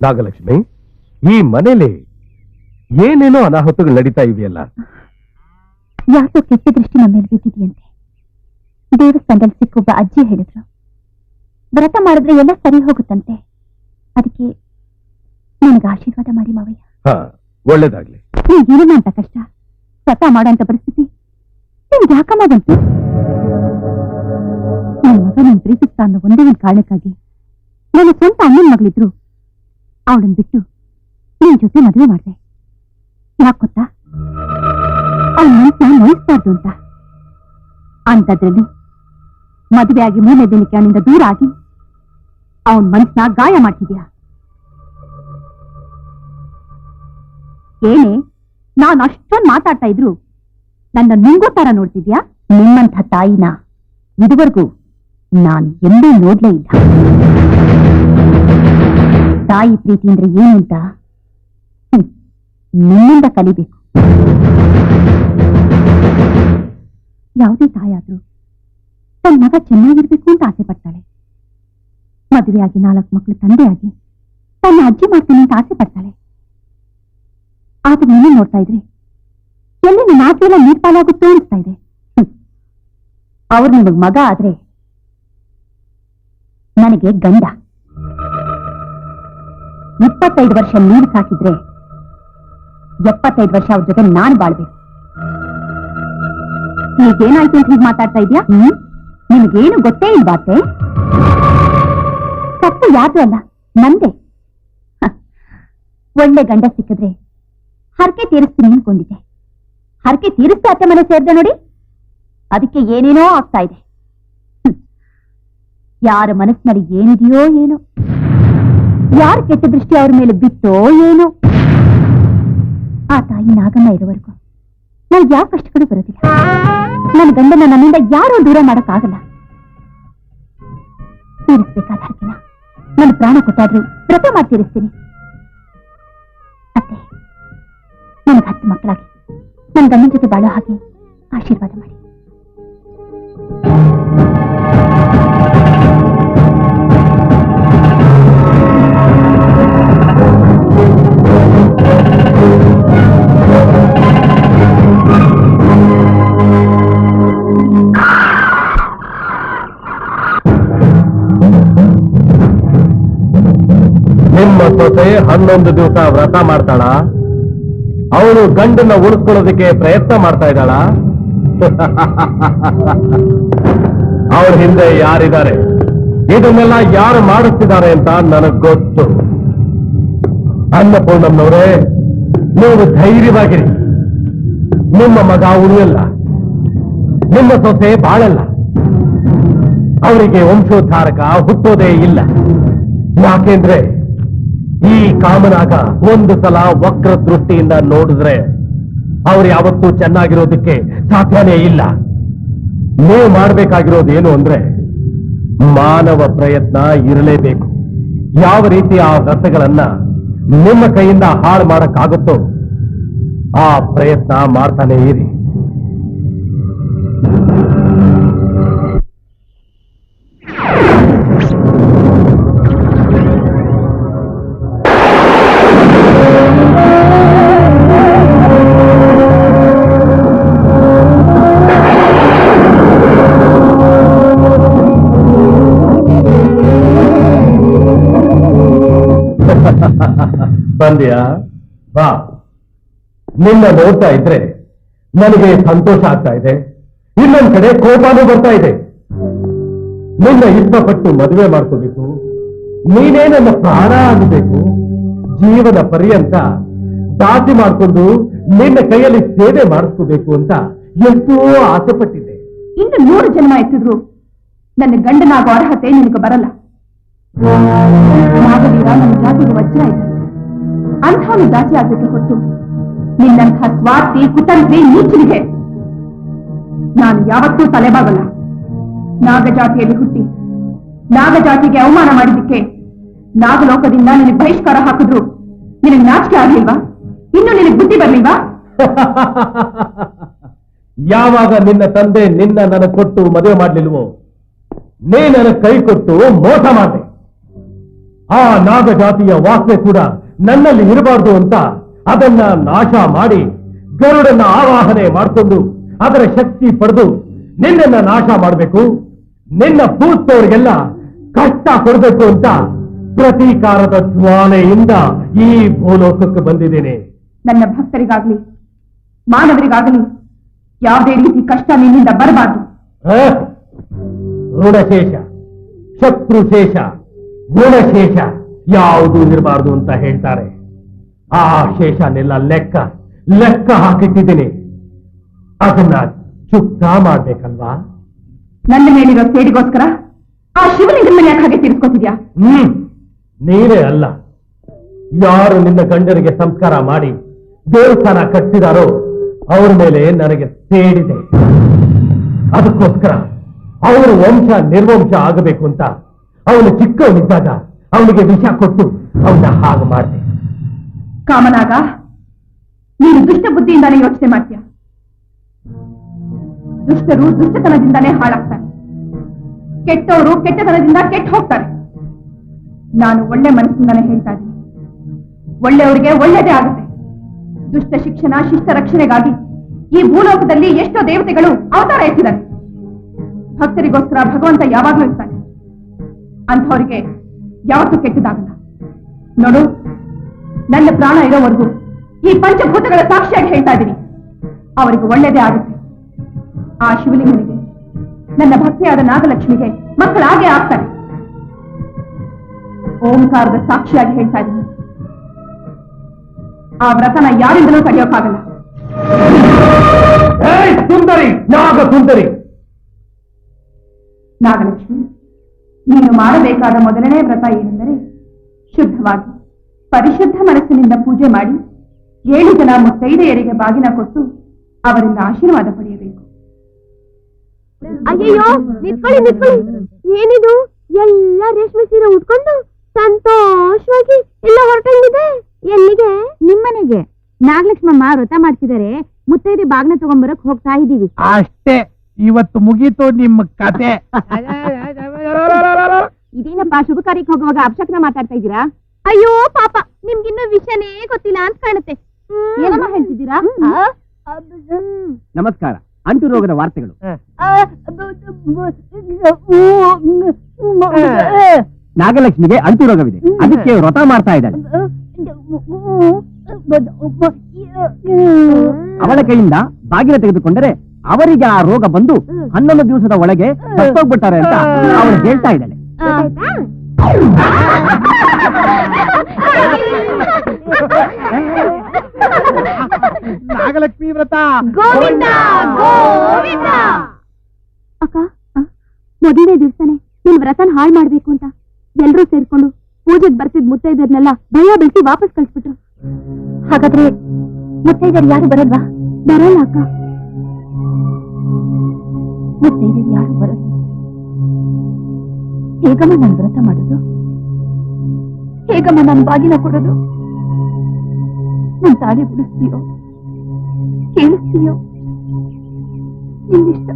ನಾಗಲಕ್ಷ್ಮಿ, ಈ ಮನೇಲಿ ಏನೇನೋ ಅನಾಹುತಗಳು ನಡೀತಾ ಇವೆಯಲ್ಲ. ಯಾಕೋ ಕೆಟ್ಟ ದೃಷ್ಟಿ ನಮ್ಮ ಮೇಲೆ ಬಿದ್ದಿದೆಯಂತೆ. ದೇವಸ್ಥಾನದಲ್ಲಿ ಸಿಕ್ಕೊಬ್ಬ ಅಜ್ಜಿ ಹೇಳಿದ್ರು, ವ್ರತ ಮಾಡಿದ್ರೆ ಎಲ್ಲ ಸರಿ ಹೋಗುತ್ತಂತೆ. ಅದಕ್ಕೆ ನನಗೆ ಆಶೀರ್ವಾದ ಮಾಡಿ ಮಾವಯ್ಯ. ಒಳ್ಳೇದಾಗ್ಲಿ. ಈಗೇನ ಅಂತ ಕಷ್ಟ, ವ್ರತ ಮಾಡೋಂತ ಪರಿಸ್ಥಿತಿ ನಿಮ್ಗೆ ಯಾಕಮ್ಮ ಬಂತು? ನನ್ನ ಮಗ ನನ್ನ ಪ್ರೀತಿಸ್ತಾ ಅನ್ನೋ ಒಂದೇ ಒಂದು ಕಾರಣಕ್ಕಾಗಿ ನನ್ನ ಸ್ವಂತ ಅಣ್ಣನ ಮಗಳಿದ್ರು ಅವಳನ್ನ ಬಿಟ್ಟು ನಿನ್ ಜೊತೆ ಮದುವೆ ಮಾಡಿದೆ. ಯಾಕೆ ಗೊತ್ತಾ? ಅವಳ ಮನಸ್ಸನ್ನ ನೋಯಿಸ್ಬಾರ್ದು ಅಂತ. ಅಂಥದ್ರಲ್ಲಿ ಮದುವೆ ಆಗಿ 3ನೇ ದಿನಕ್ಕೆ ಅವನಿಂದ ದೂರ ಆಗಿ ಅವನ ಮನಸ್ಸನ್ನ ಗಾಯ ಮಾಡ್ತಿದ್ಯಾ. ಏನೇ ನಾನು ಅಷ್ಟೊಂದು ಮಾತಾಡ್ತಾ ಇದ್ರು ನನ್ನ ನುಂಗೋ ತರ ನೋಡ್ತಿದ್ಯಾ? ನಿಮ್ಮಂಥ ತಾಯಿನ ಇದುವರೆಗೂ ನಾನು ಎಂದೂ ನೋಡ್ಲೇ ಇಲ್ಲ. ತಾಯಿ ಪ್ರೀತಿ ಅಂದ್ರೆ ಏನು ಅಂತ ನಿನ್ನಿಂದ ಕಲಿಬೇಕು. ಯಾವುದೇ ತಾಯಾದ್ರೂ ತನ್ನ ಮಗ ಚೆನ್ನಾಗಿರ್ಬೇಕು ಅಂತ ಆಸೆ ಪಡ್ತಾಳೆ. ಮದುವೆಯಾಗಿ 4 ಮಕ್ಕಳು ತಂದೆಯಾಗಿ ತನ್ನ ಅಜ್ಜಿ ಮಾಡ್ತಾನೆ ಅಂತ ಆಸೆ ಪಡ್ತಾಳೆ. ಆದ್ರೆ ನೀನು ನೋಡ್ತಾ ಇದ್ರಿ ಎಲ್ಲಿ ನನ್ನ ಆಸೆಲ್ಲ ನೀರ್ಪಾಲಾಗುತ್ತೋ ಅನಿಸ್ತಾ ಇದೆ. ಅವ್ರು ನಿಮಗ್ ಮಗ ಆದ್ರೆ ನನಗೆ ಗಂಡ. 25 ವರ್ಷ ನೀರು ಸಾಕಿದ್ರೆ 75 ವರ್ಷ ಅವ್ರ ಜೊತೆ ನಾನು ಬಾಳ್ಬೇಕು. ಈಗೇನಾಯ್ತು ಅಂತ ಹೀಗೆ ಮಾತಾಡ್ತಾ ಇದ್ಯಾ? ನಿಮಗೇನು ಗೊತ್ತೇ ಇಲ್ವಾತೆ? ತಪ್ಪು ಯಾರು ಅಲ್ಲ, ನಂದೆ. ಒಳ್ಳೆ ಗಂಡ ಸಿಕ್ಕಿದ್ರೆ ಹರಕೆ ತೀರಿಸ್ತೀನಿ ಅನ್ಕೊಂಡಿದ್ದೆ. ಹರಕೆ ತೀರಿಸ್ತಾ ಅತ್ತೆ ಮನೆ ಸೇರ್ದೆ ನೋಡಿ, ಅದಕ್ಕೆ ಏನೇನೋ ಆಗ್ತಾ ಇದೆ. ಯಾರ ಮನಸ್ಸಿನಲ್ಲಿ ಏನಿದೆಯೋ ಏನೋ, ಯಾರ ಕೆಟ್ಟ ದೃಷ್ಟಿ ಅವ್ರ ಮೇಲೆ ಬಿತ್ತೋ ಏನೋ. ಆ ತಾಯಿ ನಾಗಮ್ಮ ಇರೋವರೆಗೂ ನನಗೆ ಯಾವ ಕಷ್ಟಗಳು ಬರೋದಿಲ್ಲ. ನನ್ನ ಗಂಡನ ನನ್ನಿಂದ ಯಾರೂ ದೂರ ಮಾಡಕ್ಕಾಗಲ್ಲ. ತೀರಿಸ್ಬೇಕಾದ ಹರಕೆನ ನನ್ನ ಪ್ರಾಣ ಕೊಟ್ಟಾದ್ರೂ ವ್ರತ ಮಾಡಿ ತೀರಿಸ್ತೀನಿ. ಅತ್ತೆ, ನನಗೆ 10 ಮಕ್ಕಳಾಗಿ ನನ್ನ ಗಂಡನ ಜೊತೆ ಬಾಳೋ ಹಾಗೆ ಆಶೀರ್ವಾದ ಮಾಡಿ. ನಿಮ್ಮ ಸೊಸೆ 11 ದಿವಸ ವ್ರತ ಮಾಡ್ತಾಳ? ಅವಳು ಗಂಡನ್ನ ಉಳಿಸ್ಕೊಳ್ಳೋದಕ್ಕೆ ಪ್ರಯತ್ನ ಮಾಡ್ತಾ ಇದ್ದಾಳ? ಅವಳ ಹಿಂದೆ ಯಾರಿದ್ದಾರೆ, ಇದನ್ನೆಲ್ಲ ಯಾರು ಮಾಡಿಸ್ತಿದ್ದಾರೆ ಅಂತ ನನಗ್ ಗೊತ್ತು. ಅನ್ನಪೂರ್ಣಮ್ಮನವರೇ, ನೀವು ಧೈರ್ಯವಾಗಿರಿ. ನಿಮ್ಮ ಮಗ ಉಳಿಯಲ್ಲ, ನಿಮ್ಮ ಸೊಸೆ ಬಾಳಲ್ಲ. ಅವರಿಗೆ ವಂಶೋದ್ಧಾರಕ ಹುಟ್ಟೋದೇ ಇಲ್ಲ. ಯಾಕೆಂದ್ರೆ ಈ ಕಾಮನಾಗ ಒಂದು ಸಲ ವಕ್ರ ದೃಷ್ಟಿಯಿಂದ ನೋಡಿದ್ರೆ ಅವ್ರು ಯಾವತ್ತೂ ಚೆನ್ನಾಗಿರೋದಕ್ಕೆ ಸಾಧ್ಯನೇ ಇಲ್ಲ. ನೀವು ಮಾಡಬೇಕಾಗಿರೋದೇನು ಅಂದ್ರೆ ಮಾನವ ಪ್ರಯತ್ನ ಇರಲೇಬೇಕು. ಯಾವ ರೀತಿ ಆ ವ್ರತಗಳನ್ನ ನಿಮ್ಮ ಕೈಯಿಂದ ಹಾಳು ಮಾಡಕ್ಕಾಗುತ್ತೋ ಆ ಪ್ರಯತ್ನ ಮಾಡ್ತಾನೆ ಇರಿ. ಬಂದ್ಯಾ? ಬಾ. ನಿನ್ನ ನೋಡ್ತಾ ಇದ್ರೆ ನನಗೆ ಸಂತೋಷ ಆಗ್ತಾ ಇದೆ, ಇನ್ನೊಂದ್ ಕಡೆ ಕೋಪನೂ ಬರ್ತಾ ಇದೆ. ನಿನ್ನ ಇಷ್ಟಪಟ್ಟು ಮದುವೆ ಮಾಡ್ಕೋಬೇಕು, ನೀನೇ ನನ್ನ ಪ್ರಾಣ ಆಗಬೇಕು, ಜೀವನ ಪರ್ಯಂತ ದಾಸಿ ಮಾಡ್ಕೊಂಡು ನಿನ್ನ ಕೈಯಲ್ಲಿ ಸೇವೆ ಮಾಡಿಸ್ಕೋಬೇಕು ಅಂತ ಎಷ್ಟೋ ಆಸೆ ಪಟ್ಟಿದ್ದೆ. ಇನ್ನು 100 ಜನ್ಮ ಎತ್ತಿದ್ರು ನನ್ನ ಗಂಡನಾಗೋ ಅರ್ಹತೆ ನಿನಗೆ ಬರಲ್ಲ. ನಾಗವೀರ ನನ್ನ ಜಾತಿಗೆ ವಜ್ರ ಇದ್ದ, ಅಂಥವನು ದಾಸಿ ಆಗ್ಬೇಕು ಹೊರತು ನಿನ್ನಂಥ ಸ್ವಾರ್ಥಿ ಕುತಂತ್ರಿ ನೀಚನಿಗೆ ನಾನು ಯಾವತ್ತೂ ತಲೆಬಾಗಲ್ಲ. ನಾಗಜಾತಿಯಲ್ಲಿ ಹುಟ್ಟಿ ನಾಗಜಾತಿಗೆ ಅವಮಾನ ಮಾಡಿದ್ದಕ್ಕೆ ನಾಗಲೋಕದಿಂದ ನಿನಗೆ ಬಹಿಷ್ಕಾರ ಹಾಕಿದ್ರು ನಿನಗೆ ನಾಚಿಕೆ ಆಗ್ಲಿಲ್ವಾ? ಇನ್ನು ನಿನಗೆ ಬುದ್ಧಿ ಬರ್ಲಿಲ್ವಾ? ಯಾವಾಗ ನಿನ್ನ ತಂದೆ ನಿನ್ನ ನನಗೆ ಕೊಟ್ಟು ಮದುವೆ ಮಾಡ್ಲಿಲ್ವೋ, ನೀ ನನ್ನ ಕೈ ಕೊಟ್ಟು ಮೋಸ ಮಾಡಿದೆ. ಆ ನಾಗಜಾತಿಯ ವಾಸನೆ ಕೂಡ ನನ್ನಲ್ಲಿ ಇರಬಾರ್ದು ಅಂತ ಅದನ್ನ ನಾಶ ಮಾಡಿ ಗರುಡನ್ನ ಆವಾಹನೆ ಮಾಡಿಕೊಂಡು ಅದರ ಶಕ್ತಿ ಪಡೆದು ನಿನ್ನನ್ನ ನಾಶ ಮಾಡಬೇಕು, ನಿನ್ನ ಪೂರ್ತವರಿಗೆಲ್ಲ ಕಷ್ಟ ಕೊಡಬೇಕು ಅಂತ ಪ್ರತೀಕಾರದ ಜ್ವಾಲೆಯಿಂದ ಈ ಭೂಲೋಕಕ್ಕೆ ಬಂದಿದ್ದೇನೆ. ನನ್ನ ಭಕ್ತರಿಗಾಗ್ಲಿ ಮಾನವರಿಗಾಗಲಿ ಯಾವುದೇ ರೀತಿ ಕಷ್ಟ ನಿನ್ನಿಂದ ಬರಬಾರ್ದು. ಋಣಶೇಷ, ಶತ್ರುಶೇಷ, ಗುಣಶೇಷ ಯಾವುದೂ ಇರಬಾರ್ದು ಅಂತ ಹೇಳ್ತಾರೆ. ಆ ಶೇಷನೆಲ್ಲ ಲೆಕ್ಕ ಹಾಕಿಟ್ಟಿದ್ದೀನಿ. ಅದನ್ನ ಚುಕ್ತ ಮಾಡ್ಬೇಕಲ್ವಾ? ನನ್ನ ಮೇಲಿರೋ ಸೇಡಿಗೋಸ್ಕರ ಆ ಶಿವಲಿಂಗನ ಮೇಲೆ ಯಾಕೆ ಹಾಗೆ ತೀರಿಸ್ಕೊತಿದ್ಯಾ? ನೀವೇ ಅಲ್ಲ, ಯಾರು ನಿನ್ನ ಗಂಡನಿಗೆ ಸಂಸ್ಕಾರ ಮಾಡಿ ದೇವಸ್ಥಾನ ಕಟ್ಟಿಸಿದಾರೋ ಅವ್ರ ಮೇಲೆ ನನಗೆ ಸೇಡಿದೆ. ಅದಕ್ಕೋಸ್ಕರ ಅವರು ವಂಶ ನಿರ್ವಂಶ ಆಗಬೇಕು ಅಂತ ಅವನು ಚಿಕ್ಕವನಿದ್ದಾಗ ಅವನಿಗೆ ವಿಷ ಕೊಟ್ಟು ಅವನ ಹಾಗೆ ಮಾಡಿದೆ. ಕಾಮನಾಗ, ನೀನು ದುಷ್ಟ ಬುದ್ಧಿಯಿಂದಾನೇ ಯೋಚನೆ ಮಾಡ್ತೀಯ. ದುಷ್ಟರು ದುಷ್ಟತನದಿಂದಾನೇ ಹಾಳಾಗ್ತಾರೆ, ಕೆಟ್ಟವರು ಕೆಟ್ಟತನದಿಂದ ಕೆಟ್ಟು ಹೋಗ್ತಾರೆ. ನಾನು ಒಳ್ಳೆ ಮನಸ್ಸಿಂದಾನೇ ಹೇಳ್ತಾ ಇದ್ದೀನಿ, ಒಳ್ಳೆಯವರಿಗೆ ಒಳ್ಳೆಯದೇ ಆಗುತ್ತೆ. ದುಷ್ಟ ಶಿಕ್ಷಣ ಶಿಷ್ಟ ರಕ್ಷಣೆಗಾಗಿ ಈ ಭೂಲೋಕದಲ್ಲಿ ಎಷ್ಟೋ ದೇವತೆಗಳು ಅವತಾರ ಎತ್ತಿದ್ದಾರೆ. ಭಕ್ತರಿಗೋಸ್ಕರ ಭಗವಂತ ಯಾವಾಗಲೂ ಇರ್ತಾನೆ. ಅಂಥವರಿಗೆ ಯಾವತ್ತೂ ಕೆಟ್ಟದಾಗಲ್ಲ. ನೋಡು, ನನ್ನ ಪ್ರಾಣ ಇರೋವರೆಗೂ ಈ ಪಂಚಭೂತಗಳ ಸಾಕ್ಷಿಯಾಗಿ ಹೇಳ್ತಾ ಇದ್ದೀನಿ, ಅವರಿಗೆ ಒಳ್ಳೆಯದೇ ಆಗುತ್ತೆ. ಆ ಶಿವಲಿಂಗನಿಗೆ, ನನ್ನ ಭಕ್ತಿಯಾದ ನಾಗಲಕ್ಷ್ಮಿಗೆ ಮಕ್ಕಳಾಗೆ ಆಗ್ತಾರೆ. ಓಂಕಾರದ ಸಾಕ್ಷಿಯಾಗಿ ಹೇಳ್ತಾ ಇದ್ದೀನಿ, ಆ ವ್ರತನ ಯಾರಿಂದಲೂ ತಡೆಯೋಕ್ಕಾಗಲ್ಲ. ಸುಂದರಿ, ನಾಗ ಸುಂದರಿ, ನಾಗಲಕ್ಷ್ಮಿ, ನೀನು ಮಾಡಬೇಕಾದ ಮೊದಲನೇ ವ್ರತ ಏನೆಂದರೆ ಶುದ್ಧವಾಗಿ ಪರಿಶುದ್ಧ ಮನಸ್ಸಿನಿಂದ ಪೂಜೆ ಮಾಡಿ 7 ಜನ ಮುತ್ತೈದೆಯರಿಗೆ ಬಾಗಿನ ಕೊಟ್ಟು ಅವರಿಂದ ಆಶೀರ್ವಾದ ಪಡೆಯಬೇಕು. ಅಯ್ಯಯ್ಯೋ, ನಿತ್ಕೊಳ್ಳಿ. ಏನಿದು? ಎಲ್ಲ ರೇಷ್ಮೆ ಸೀರೆ ಉಟ್ಕೊಂಡು ಸಂತೋಷವಾಗಿ ಎಲ್ಲ ಹೊರಟಂಗಿದೆ. ಎಲ್ಲಿಗೆ? ನಿಮ್ಮನೆಗೆ. ನಾಗಲಕ್ಷ್ಮಮ್ಮ ವ್ರತ ಮಾಡ್ತಿದ್ದಾರೆ, ಮುತ್ತೈದೆ ಬಾಗ್ನ ತಗೊಂಡ್ಬರಕ್ ಹೋಗ್ತಾ ಇದೀವಿ. ಅಷ್ಟೇ, ಇವತ್ತು ಮುಗೀತು ನಿಮ್ಮ ಕತೆ. ಇದೇನಪ್ಪ, ಶುಭ ಕಾರ್ಯಕ್ಕೆ ಹೋಗುವಾಗ ಅಪಶಕ್ನ ಮಾತಾಡ್ತಾ ಇದ್ದೀರಾ? ಅಯ್ಯೋ ಪಾಪ, ನಿಮ್ಗಿನ್ನೂ ವಿಷಯನೇ ಗೊತ್ತಿಲ್ಲ ಅಂತ ಕಾಣುತ್ತೆ. ಏನಮ್ಮ ಹೇಳ್ತಿದ್ದೀರಾ? ನಮಸ್ಕಾರ. ಅಂಟು ರೋಗದ ವಾರ್ತೆಗಳು. ನಾಗಲಕ್ಷ್ಮಿಗೆ ಅಂಟು ರೋಗವಿದೆ, ಅದಕ್ಕೆ ವ್ರತ ಮಾಡ್ತಾ ಇದ್ದಾಳೆ. ಅವಳ ಕೈಯಿಂದ ಬಾಗಿನ ತೆಗೆದುಕೊಂಡರೆ ಅವರಿಗೆ ಆ ರೋಗ ಬಂದು 11 ದಿವಸದ ಒಳಗೆ ಸತ್ತೋಗ್ಬಿಟ್ಟಾರೆ ಅಂತ ಅವಳು ಹೇಳ್ತಾ ಇದ್ದಾಳೆ. ನಾಗಲಕ್ಷ್ಮಿ ವ್ರತ. ಅಕ್ಕ, ಮೊದಲನೇ ದಿವ್ಸನೇ ನಿನ್ ವ್ರತನ ಹಾಳು ಮಾಡ್ಬೇಕು ಅಂತ ಎಲ್ರೂ ಸೇರ್ಕೊಂಡು ಪೂಜೆಗೆ ಬರ್ತಿದ್ ಮುತ್ತೈದರ್ನೆಲ್ಲ ಭಯ ಬೆಳೆಸಿ ವಾಪಸ್ ಕಳ್ಸ್ಬಿಟ್ರು. ಹಾಗಾದ್ರೆ ಮುತ್ತೈದರ್ ಯಾರು ಬರಲ್ವಾ? ಬರಲ್ಲ ಅಕ್ಕ, ಮುತ್ತೈದರ್ ಯಾರು ಬರಲ್ಲ. ಹೇಗಮ್ಮ ನನ್ ವ್ರತ ಮಾಡೋದು? ಹೇಗಮ್ಮ ನನ್ ಬಾಗಿನ ಕೊಡೋದು? ನನ್ ತಾಳಿ ಬಿಡಿಸ್ತೀಯೋ ಕೇಳಿಸ್ತೀಯೋ? ನಿಂದಿಷ್ಟ.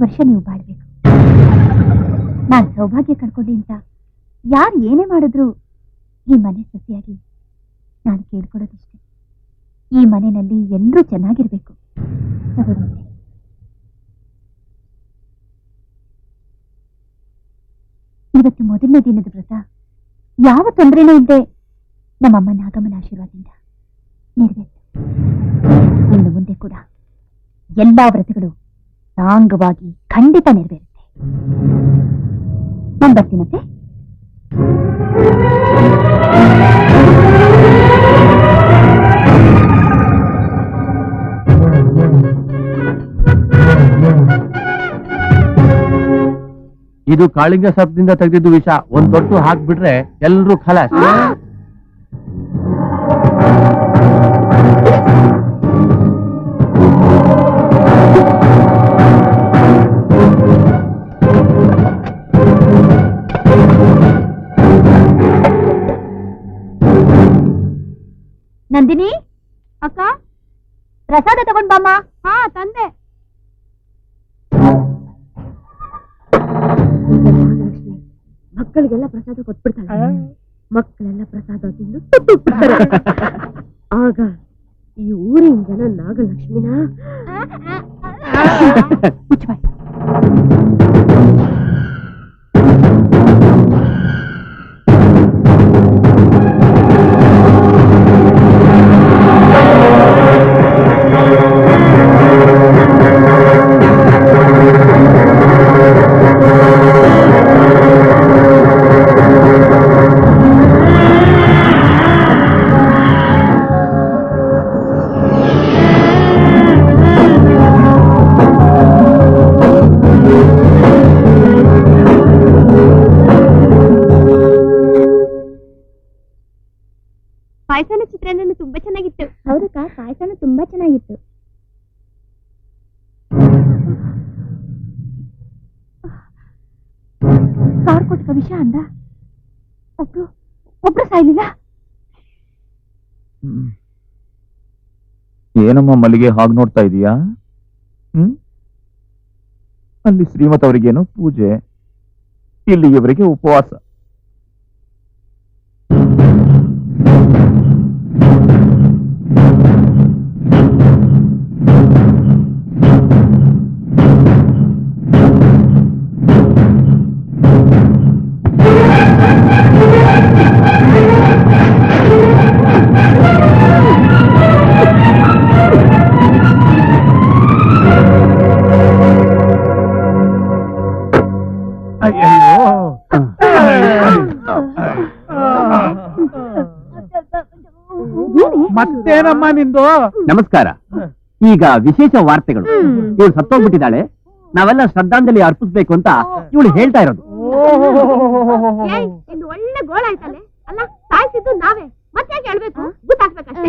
ವರ್ಷ ನೀವು ಬಾಳ್ಬೇಕು. ನಾನ್ ಸೌಭಾಗ್ಯ ಕಳ್ಕೊಂಡೆ ಅಂತ ಯಾರು ಏನೇ ಮಾಡಿದ್ರು ಈ ಮನೆ ಸೊಸೆಯಾಗಿ ನಾನು ಕೇಳ್ಕೊಡೋದಿಷ್ಟೆ. ಈ ಮನೆಯಲ್ಲಿ ಎಲ್ಲರೂ ಚೆನ್ನಾಗಿರ್ಬೇಕು. ತಗೊಳ್ಳಿ. ಇವತ್ತು ಮೊದಲನೇ ದಿನದ ವ್ರತ ಯಾವ ತೊಂದರೆನೂ ಇಲ್ಲದೆ ನಮ್ಮಮ್ಮನ ಆಗಮನ ಆಶೀರ್ವಾದದಿಂದ ನೆರವೇರಿತು. ಇನ್ನು ಮುಂದೆ ಕೂಡ ಎಲ್ಲಾ ವ್ರತಗಳು ಸಾಂಗವಾಗಿ ಖಂಡಿತ ನೆರವೇರುತ್ತೆ. ನಾನು ಬರ್ತೀನಂತೆ. ಇದು ಕಾಳಿಂಗ ಸರ್ಪದಿಂದ ತೆಗೆದಿದ್ದು ವಿಷ. ಒಂದ್ ತೊಟ್ಟು ಹಾಕ್ಬಿಟ್ರೆ ಎಲ್ರೂ ಖಲಾಸ್. ನಂದಿನಿ ಅಕ್ಕ, ಪ್ರಸಾದ ತಗೊಂಡ್ ಬಾಮ್ಮ. ಹಾ ತಂದೆ. ಮಕ್ಕಳಿಗೆಲ್ಲ ಪ್ರಸಾದ ಕೊಟ್ಬಿಡ್ತಾಳೆ. ಮಕ್ಕಳೆಲ್ಲ ಪ್ರಸಾದ ತಿಂದು ಬಿಡ್ತಾರೆ. ಆಗ ಈ ಊರಿನ ಜನ ನಾಗಲಕ್ಷ್ಮಿನ ಪಾಯಸನ ಚಿತ್ರಾನ್ನ ತುಂಬಾ ಚೆನ್ನಾಗಿತ್ತು. ಹೌದಕ್ಕ, ಪಾಯಸನ ತುಂಬಾ ಚೆನ್ನಾಗಿತ್ತು. ಕಾರ್ ಕೊಟ್ಟ ವಿಷಯ ಅಂದ ಒಬ್ರು ಸಾಯ್ಲಿಲ್ಲ. ಏನಮ್ಮ ಮಲ್ಲಿಗೆ ಹಾಗೆ ನೋಡ್ತಾ ಇದೀಯಾ? ಅಲ್ಲಿ ಶ್ರೀಮತ್ ಅವರಿಗೇನೋ ಪೂಜೆ, ಇಲ್ಲಿ ಇವರಿಗೆ ಉಪವಾಸ. ಮತ್ತೇನಮ್ಮ ನಿಂದು? ನಮಸ್ಕಾರ. ಈಗ ವಿಶೇಷ ವಾರ್ತೆಗಳು. ಇವಳು ಸತ್ತೋಗ್ಬಿಟ್ಟಿದ್ದಾಳೆ, ನಾವೆಲ್ಲ ಶ್ರದ್ಧಾಂಜಲಿ ಅರ್ಪಿಸ್ಬೇಕು ಅಂತ ಇವಳು ಹೇಳ್ತಾ ಇರೋದು. ಒಳ್ಳೆ ಗೋಳ ಆಯ್ತಲ್ಲ. ಅಲ್ಲ, ಸಾಯಿಸಿದ್ದು ನಾವೇ, ಮತ್ತೆ ಯಾಕೆ ಹೇಳ್ಬೇಕು? ಗೊತ್ತಾಗ್ಬೇಕಷ್ಟೇ.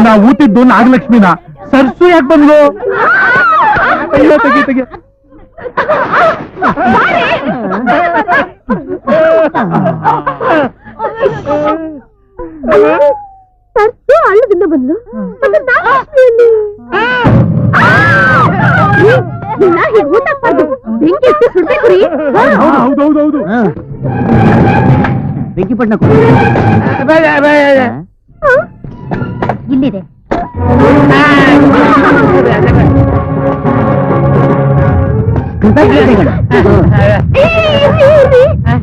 ನಾ ಊತಿದ್ದು ನಾಗಲಕ್ಷ್ಮಿನ, ಸರ್ಸು ಯಾಕೆ ಬಂದ್ಲು? ತೆಗಿ ತೆಗಿ. ಸರ್ಸು ಹಳ್ಳದಿಂದ ಬಂದ್ಲು. ಬೆಂಕಿ ಎತ್ತಿ ಸುಡ್ಬೇಕು ರೀ. ಹೌದೌದೌದು. ಬೆಂಕಿಪಟ್ಟಣ ಇಲ್ಲಿದೆ.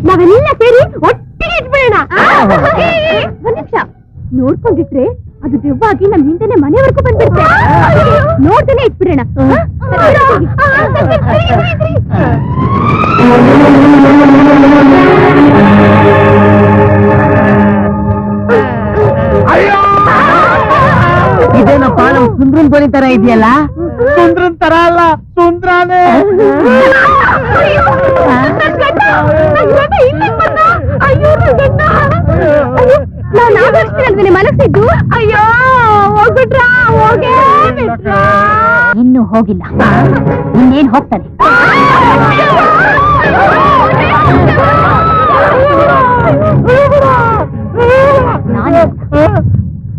ನಾವೆಲ್ಲ ಸೇರಿ ಒಟ್ಟಿಗೆ ಇಟ್ಬಿಡೋಣ. ಒಂದ್ ನಿಮಿಷ ನೋಡ್ಕೊಂಡಿಟ್ರೆ ಅದು ದೆವ್ವಾಗಿ ನಮ್ ಹಿಂದೆನೆ ಮನೆವರೆಗೂ ಬಂದ್ಬಿಡ್ತೆ. ನೋಡ್ದೇನೆ ಇಟ್ಬಿಡೋಣ. ಇದೇನಪ್ಪ, ನಮ್ ಸುಂದ್ರನ್ ಧ್ವನಿ ತರ ಇದೆಯಲ್ಲ? ಸುಂದ್ರನ್ ತರ ಅಲ್ಲ, ಸುಂದ್ರಾನೇ. ಮನಸ್ಸಿದ್ದು ಅಯ್ಯೋ ಹೋಗ್ಬಿಟ್ರ ಹೋಗೇ ಇನ್ನು ಹೋಗಿಲ್ಲ, ಇನ್ನೇನ್ ಹೋಗ್ತಾನೆ.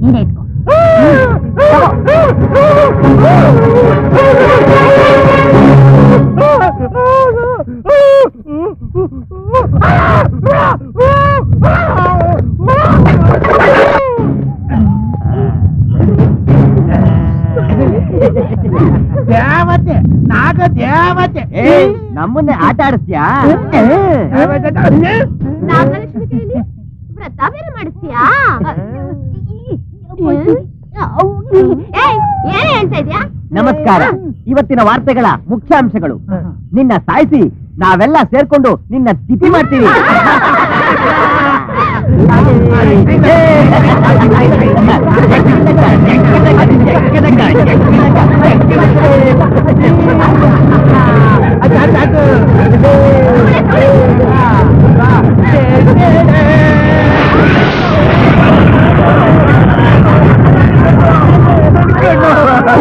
ನೀನೇ ಇಟ್ಕೋ. ದೇವತೆ, ನಾಗ ದೇವತೆ. ನಮ್ಮನ್ನೇ ಆಟ ಆಡಿಸ್ತೀಯಾ? ನಾಗಲಕ್ಷ್ಮಿ ಕೈಲಿ ವ್ರತ ಬೇರೆ ಮಾಡಿಸ್ತೀಯಾ? ಏನೇ ಹೇಳ್ತಾ ಇದ್ಯಾ? ನಮಸ್ಕಾರ. ಇವತ್ತಿನ ವಾರ್ತೆಗಳ ಮುಖ್ಯಾಂಶಗಳು. ನಿನ್ನ ಸಾಯಿಸಿ ನಾವೆಲ್ಲ ಸೇರ್ಕೊಂಡು ನಿನ್ನ ತಿಥಿ ಮಾಡ್ತೀವಿ.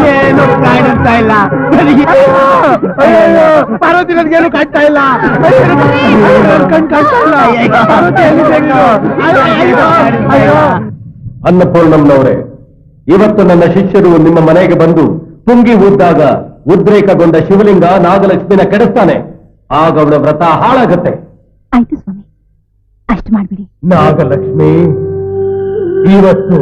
ಏನು ಕಾಣಿಸ್ತಾ ಇಲ್ಲ ಪಾರ್ವತಿ, ನನಗೇನು ಕಾಣ್ತಾ ಇಲ್ಲ. ಅನ್ನಪೂರ್ಣಂನವರೇ, ಇವತ್ತು ನನ್ನ ಶಿಷ್ಯರು ನಿಮ್ಮ ಮನೆಗೆ ಬಂದು ಪುಂಗಿ ಊದ್ದಾಗ ಉದ್ರೇಕಗೊಂಡ ಶಿವಲಿಂಗ ನಾಗಲಕ್ಷ್ಮಿನ ಕೆಡಿಸ್ತಾನೆ. ಆಗ ಅವಳ ವ್ರತ ಹಾಳಾಗತ್ತೆ. ಆಯ್ತು ಸ್ವಾಮಿ, ಅಷ್ಟು ಮಾಡ್ಬಿಡಿ. ನಾಗಲಕ್ಷ್ಮಿ ಇವತ್ತು